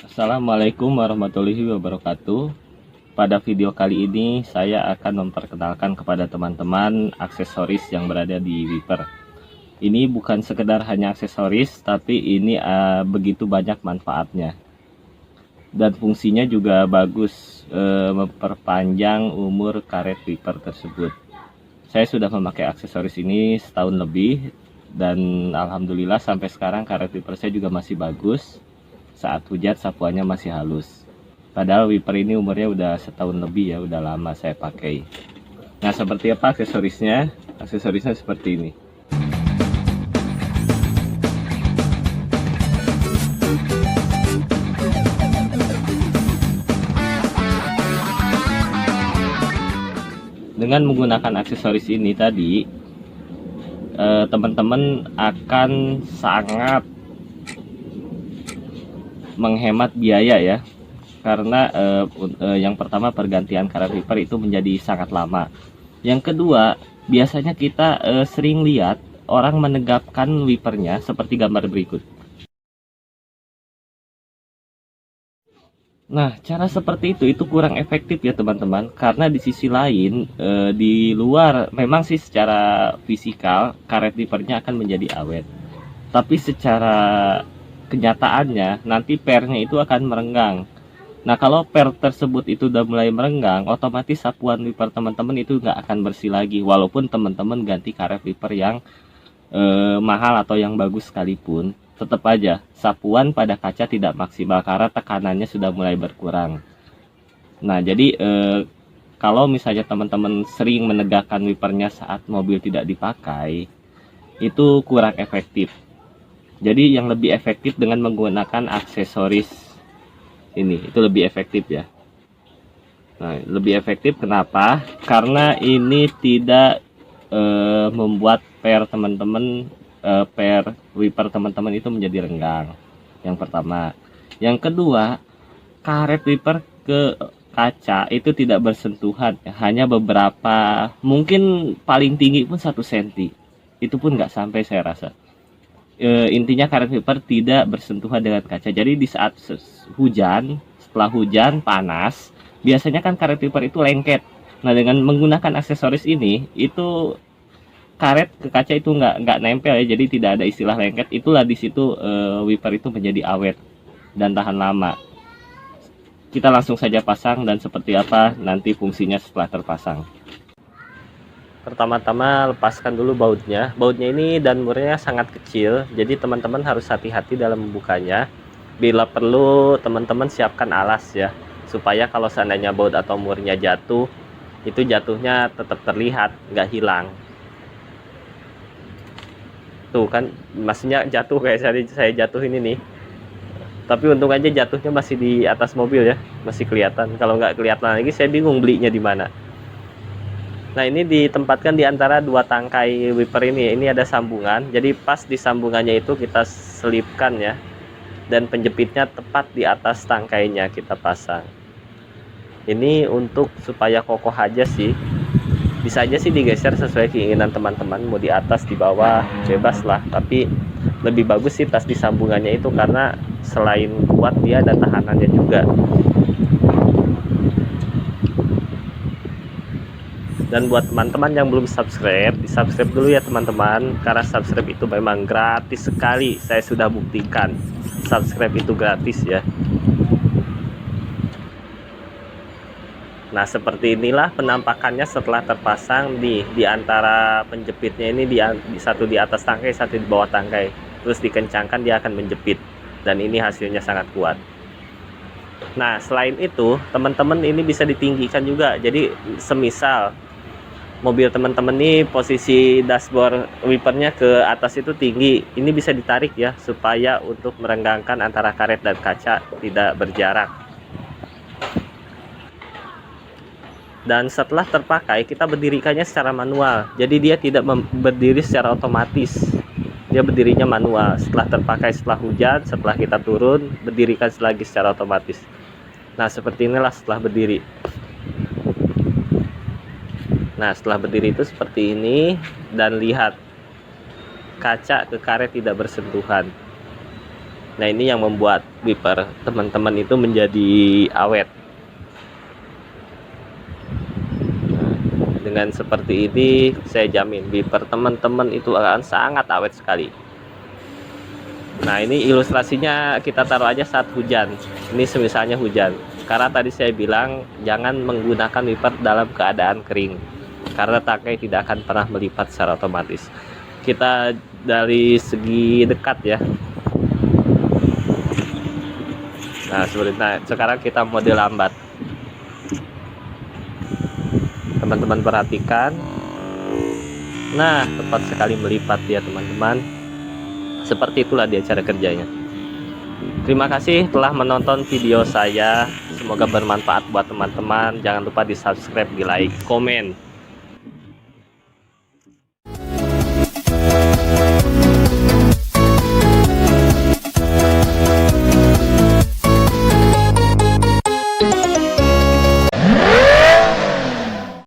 Assalamualaikum warahmatullahi wabarakatuh. Pada video kali ini saya akan memperkenalkan kepada teman-teman aksesoris yang berada di Viper. Ini bukan sekedar hanya aksesoris, tapi ini begitu banyak manfaatnya. Dan fungsinya juga bagus, memperpanjang umur karet Viper tersebut. Saya sudah memakai aksesoris ini setahun lebih, dan alhamdulillah sampai sekarang karet Viper saya juga masih bagus. Saat hujan sapuannya masih halus. Padahal Viper ini umurnya udah setahun lebih ya, udah lama saya pakai. Nah, seperti apa aksesorisnya? Aksesorisnya seperti ini. Dengan menggunakan aksesoris ini tadi, teman-teman akan sangat menghemat biaya ya, karena yang pertama pergantian karet Viper itu menjadi sangat lama. Yang kedua, biasanya kita sering lihat orang menegapkan wipernya seperti gambar berikut. Nah, cara seperti itu kurang efektif ya teman-teman, karena di sisi lain di luar memang sih secara fisikal karet Vipernya akan menjadi awet, tapi secara kenyataannya nanti pernya itu akan merenggang. Nah, kalau per tersebut itu udah mulai merenggang, otomatis sapuan wiper teman-teman itu nggak akan bersih lagi, walaupun teman-teman ganti karet wiper yang mahal atau yang bagus sekalipun, tetap aja sapuan pada kaca tidak maksimal karena tekanannya sudah mulai berkurang. Nah, jadi kalau misalnya teman-teman sering menegakkan wipernya saat mobil tidak dipakai, itu kurang efektif. Jadi yang lebih efektif dengan menggunakan aksesoris ini, itu lebih efektif ya. Nah, lebih efektif kenapa? Karena ini tidak membuat per teman-teman, per wiper teman-teman itu menjadi renggang. Yang pertama. Yang kedua, karet wiper ke kaca itu tidak bersentuhan, hanya beberapa, mungkin paling tinggi pun 1 cm. Itu pun nggak sampai saya rasa. Intinya karet Viper tidak bersentuhan dengan kaca. Jadi di saat hujan, setelah hujan panas, biasanya kan karet Viper itu lengket. Nah, dengan menggunakan aksesoris ini, itu karet ke kaca itu nggak nempel ya. Jadi tidak ada istilah lengket. Itulah di situ Viper itu menjadi awet dan tahan lama. Kita langsung saja pasang, dan seperti apa nanti fungsinya setelah terpasang. Pertama-tama lepaskan dulu bautnya. Bautnya ini dan murnya sangat kecil, jadi teman-teman harus hati-hati dalam membukanya. Bila perlu teman-teman siapkan alas ya, supaya kalau seandainya baut atau murnya jatuh, itu jatuhnya tetap terlihat, nggak hilang. Tuh kan, maksudnya jatuh kayak saya jatuh ini nih. Tapi untung aja jatuhnya masih di atas mobil ya, masih kelihatan. Kalau nggak kelihatan lagi, saya bingung belinya di mana. Nah, ini ditempatkan di antara dua tangkai wiper ini. Ini ada sambungan, jadi pas di sambungannya itu kita selipkan ya, dan penjepitnya tepat di atas tangkainya kita pasang. Ini untuk supaya kokoh aja sih. Bisa aja sih digeser sesuai keinginan teman-teman, mau di atas di bawah bebas lah, tapi lebih bagus sih pas di sambungannya itu, karena selain kuat dia ada tahanannya juga. Dan buat teman-teman yang belum subscribe, di subscribe dulu ya teman-teman, karena subscribe itu memang gratis sekali. Saya sudah buktikan subscribe itu gratis ya. Nah, seperti inilah penampakannya setelah terpasang di antara penjepitnya ini, di satu di atas tangkai, satu di bawah tangkai. Terus dikencangkan dia akan menjepit, dan ini hasilnya sangat kuat. Nah, selain itu teman-teman ini bisa ditinggikan juga. Jadi semisal mobil teman-teman ini posisi dashboard wipernya ke atas itu tinggi, ini bisa ditarik ya, supaya untuk merenggangkan antara karet dan kaca tidak berjarak. Dan setelah terpakai, kita berdirikannya secara manual, jadi dia tidak berdiri secara otomatis, dia berdirinya manual. Setelah terpakai, setelah hujan, setelah kita turun, berdirikan lagi secara otomatis. Nah, seperti inilah setelah berdiri. Nah, setelah berdiri itu seperti ini, dan lihat kaca ke karet tidak bersentuhan. Nah, ini yang membuat wiper teman-teman itu menjadi awet. Nah, dengan seperti ini saya jamin wiper teman-teman itu akan sangat awet sekali. Nah, ini ilustrasinya kita taruh aja saat hujan. Ini semisalnya hujan. Karena tadi saya bilang jangan menggunakan wiper dalam keadaan kering. Karena tangkai tidak akan pernah melipat secara otomatis. Kita dari segi dekat ya. Nah, sekarang kita mode lambat. Teman-teman perhatikan. Nah, tepat sekali melipat ya teman-teman. Seperti itulah dia cara kerjanya. Terima kasih telah menonton video saya. Semoga bermanfaat buat teman-teman. Jangan lupa di subscribe, di like, komen.